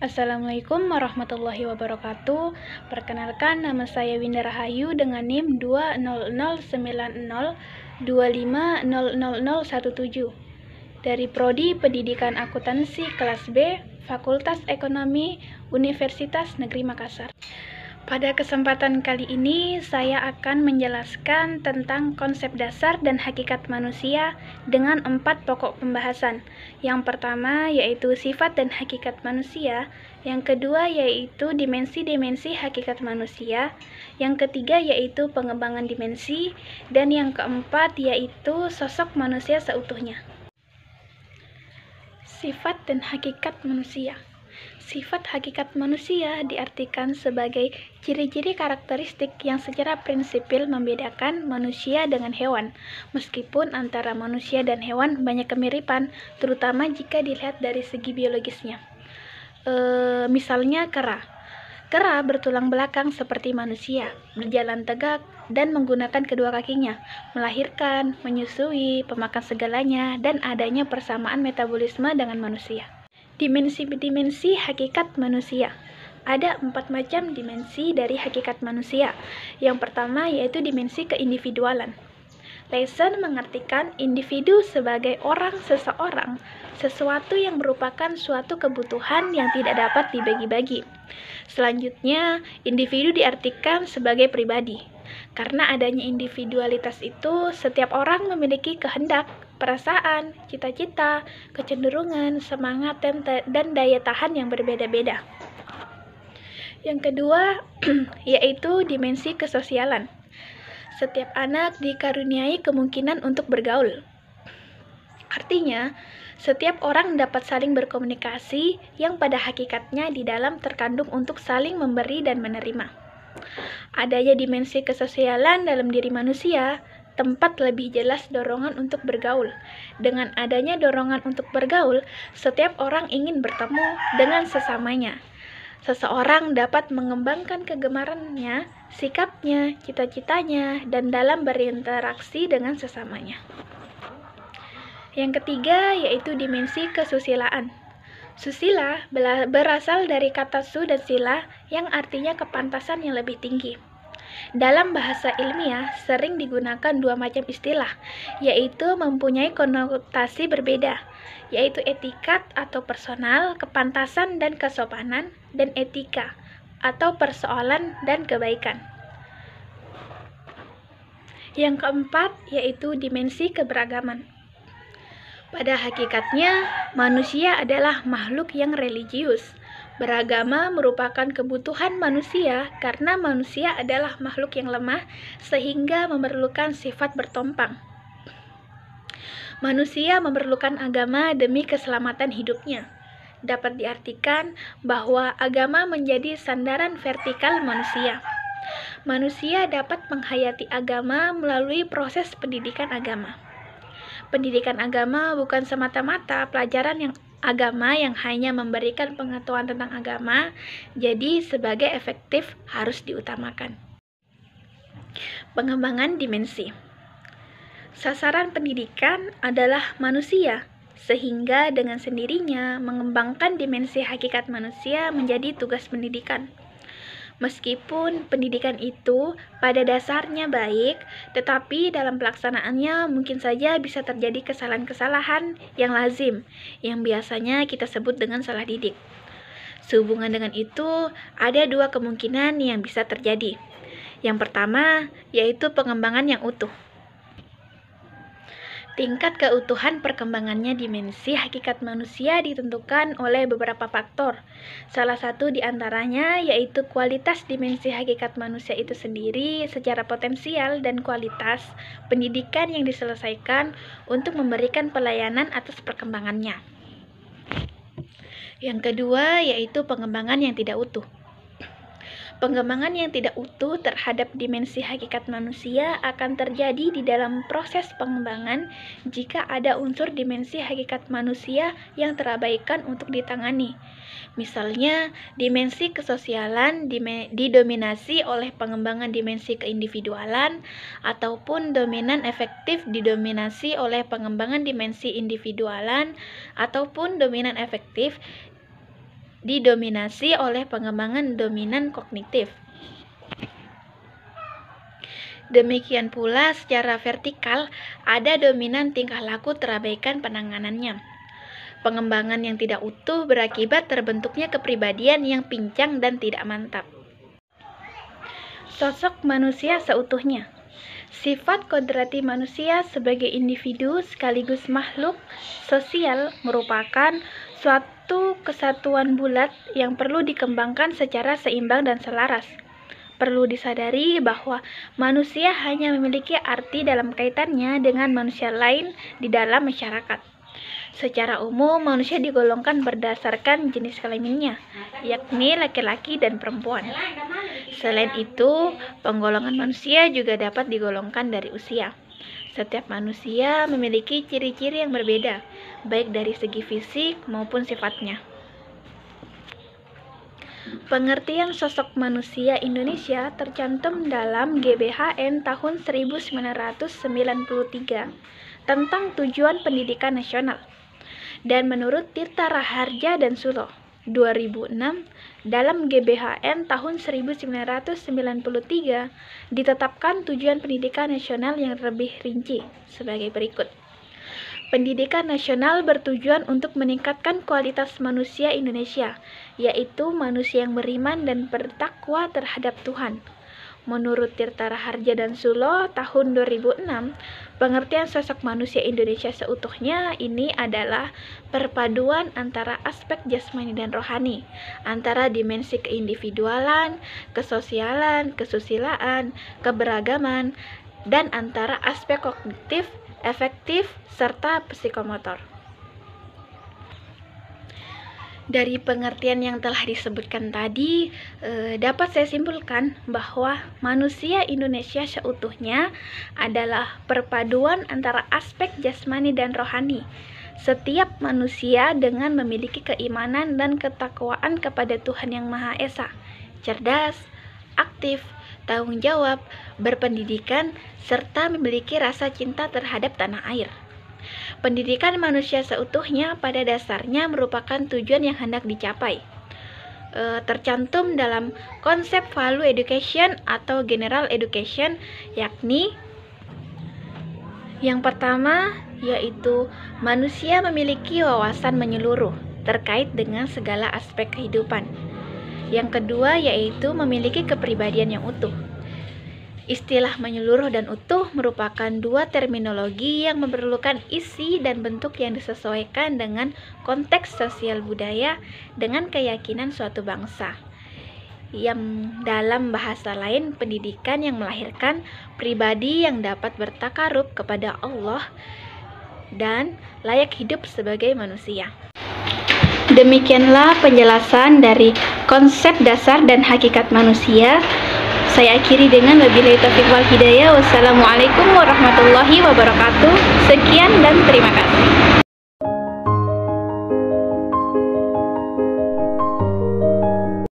Assalamualaikum warahmatullahi wabarakatuh. Perkenalkan, nama saya Winda Rahayu dengan NIM 2009025000017 dari Prodi Pendidikan Akuntansi kelas B, Fakultas Ekonomi, Universitas Negeri Makassar. Pada kesempatan kali ini, saya akan menjelaskan tentang konsep dasar dan hakikat manusia dengan 4 pokok pembahasan. Yang pertama yaitu sifat dan hakikat manusia, yang kedua yaitu dimensi-dimensi hakikat manusia, yang ketiga yaitu pengembangan dimensi, dan yang keempat yaitu sosok manusia seutuhnya. Sifat dan hakikat manusia. Sifat hakikat manusia diartikan sebagai ciri-ciri karakteristik yang secara prinsipil membedakan manusia dengan hewan, meskipun antara manusia dan hewan banyak kemiripan, terutama jika dilihat dari segi biologisnya. Misalnya kera. Kera bertulang belakang seperti manusia, berjalan tegak, dan menggunakan kedua kakinya, melahirkan, menyusui, pemakan segalanya, dan adanya persamaan metabolisme dengan manusia. Dimensi-dimensi hakikat manusia. Ada 4 macam dimensi dari hakikat manusia. Yang pertama yaitu dimensi keindividualan. Lesson mengartikan individu sebagai orang seseorang, sesuatu yang merupakan suatu kebutuhan yang tidak dapat dibagi-bagi. Selanjutnya, individu diartikan sebagai pribadi. Karena adanya individualitas itu, setiap orang memiliki kehendak, perasaan, cita-cita, kecenderungan, semangat, dan daya tahan yang berbeda-beda. Yang kedua, yaitu dimensi kesosialan. Setiap anak dikaruniai kemungkinan untuk bergaul. Artinya, setiap orang dapat saling berkomunikasi yang pada hakikatnya di dalam terkandung untuk saling memberi dan menerima. Adanya dimensi kesosialan dalam diri manusia, tempat lebih jelas dorongan untuk bergaul. Dengan adanya dorongan untuk bergaul, setiap orang ingin bertemu dengan sesamanya. Seseorang dapat mengembangkan kegemarannya, sikapnya, cita-citanya, dan dalam berinteraksi dengan sesamanya. Yang ketiga yaitu dimensi kesusilaan. Susila berasal dari kata su dan sila yang artinya kepantasan yang lebih tinggi. Dalam bahasa ilmiah sering digunakan 2 macam istilah, yaitu mempunyai konotasi berbeda, yaitu etikat atau personal, kepantasan dan kesopanan, dan etika atau persoalan dan kebaikan. Yang keempat yaitu dimensi keberagaman. Pada hakikatnya, manusia adalah makhluk yang religius. Beragama merupakan kebutuhan manusia karena manusia adalah makhluk yang lemah sehingga memerlukan sifat bertompang. Manusia memerlukan agama demi keselamatan hidupnya. Dapat diartikan bahwa agama menjadi sandaran vertikal manusia. Manusia dapat menghayati agama melalui proses pendidikan agama. Pendidikan agama bukan semata-mata pelajaran yang agama yang hanya memberikan pengetahuan tentang agama, jadi sebagai efektif harus diutamakan. Pengembangan dimensi. Sasaran pendidikan adalah manusia, sehingga dengan sendirinya mengembangkan dimensi hakikat manusia menjadi tugas pendidikan. Meskipun pendidikan itu pada dasarnya baik, tetapi dalam pelaksanaannya mungkin saja bisa terjadi kesalahan-kesalahan yang lazim, yang biasanya kita sebut dengan salah didik. Sehubungan dengan itu, ada 2 kemungkinan yang bisa terjadi. Yang pertama, yaitu pengembangan yang utuh. Tingkat keutuhan perkembangannya dimensi hakikat manusia ditentukan oleh beberapa faktor. Salah satu di antaranya yaitu kualitas dimensi hakikat manusia itu sendiri secara potensial dan kualitas pendidikan yang diselesaikan untuk memberikan pelayanan atas perkembangannya. Yang kedua yaitu pengembangan yang tidak utuh. Pengembangan yang tidak utuh terhadap dimensi hakikat manusia akan terjadi di dalam proses pengembangan jika ada unsur dimensi hakikat manusia yang terabaikan untuk ditangani. Misalnya, dimensi kesosialan didominasi oleh pengembangan dimensi keindividualan, ataupun dominan efektif didominasi oleh pengembangan dimensi individualan, ataupun dominan efektif didominasi oleh pengembangan dominan kognitif. Demikian pula secara vertikal, ada dominan tingkah laku terabaikan penanganannya. Pengembangan yang tidak utuh berakibat terbentuknya kepribadian yang pincang dan tidak mantap. Sosok manusia seutuhnya. Sifat kodrati manusia sebagai individu sekaligus makhluk sosial merupakan suatu kesatuan bulat yang perlu dikembangkan secara seimbang dan selaras. Perlu disadari bahwa manusia hanya memiliki arti dalam kaitannya dengan manusia lain di dalam masyarakat. Secara umum, manusia digolongkan berdasarkan jenis kelaminnya, yakni laki-laki dan perempuan. Selain itu, penggolongan manusia juga dapat digolongkan dari usia. Setiap manusia memiliki ciri-ciri yang berbeda, baik dari segi fisik maupun sifatnya. Pengertian sosok manusia Indonesia tercantum dalam GBHN tahun 1993 tentang tujuan pendidikan nasional. Dan menurut Tirta Raharja dan Sulo 2006 dalam GBHN tahun 1993 ditetapkan tujuan pendidikan nasional yang lebih rinci sebagai berikut. Pendidikan nasional bertujuan untuk meningkatkan kualitas manusia Indonesia, yaitu manusia yang beriman dan bertakwa terhadap Tuhan. Menurut Tirta Raharja dan Sulo tahun 2006, pengertian sosok manusia Indonesia seutuhnya ini adalah perpaduan antara aspek jasmani dan rohani, antara dimensi keindividualan, kesosialan, kesusilaan, keberagaman, dan antara aspek kognitif, efektif, serta psikomotor. Dari pengertian yang telah disebutkan tadi, dapat saya simpulkan bahwa manusia Indonesia seutuhnya adalah perpaduan antara aspek jasmani dan rohani. Setiap manusia dengan memiliki keimanan dan ketakwaan kepada Tuhan Yang Maha Esa, cerdas, aktif, tanggung jawab, berpendidikan, serta memiliki rasa cinta terhadap tanah air. Pendidikan manusia seutuhnya pada dasarnya merupakan tujuan yang hendak dicapai. Tercantum dalam konsep value education atau general education, yakni yang pertama yaitu manusia memiliki wawasan menyeluruh terkait dengan segala aspek kehidupan. Yang kedua yaitu memiliki kepribadian yang utuh. Istilah menyeluruh dan utuh merupakan dua terminologi yang memerlukan isi dan bentuk yang disesuaikan dengan konteks sosial budaya dengan keyakinan suatu bangsa. Yang dalam bahasa lain, pendidikan yang melahirkan pribadi yang dapat bertakarub kepada Allah dan layak hidup sebagai manusia. Demikianlah penjelasan dari konsep dasar dan hakikat manusia. Saya akhiri dengan wabillahi taufiq wal hidayah. Wassalamualaikum warahmatullahi wabarakatuh. Sekian dan terima kasih.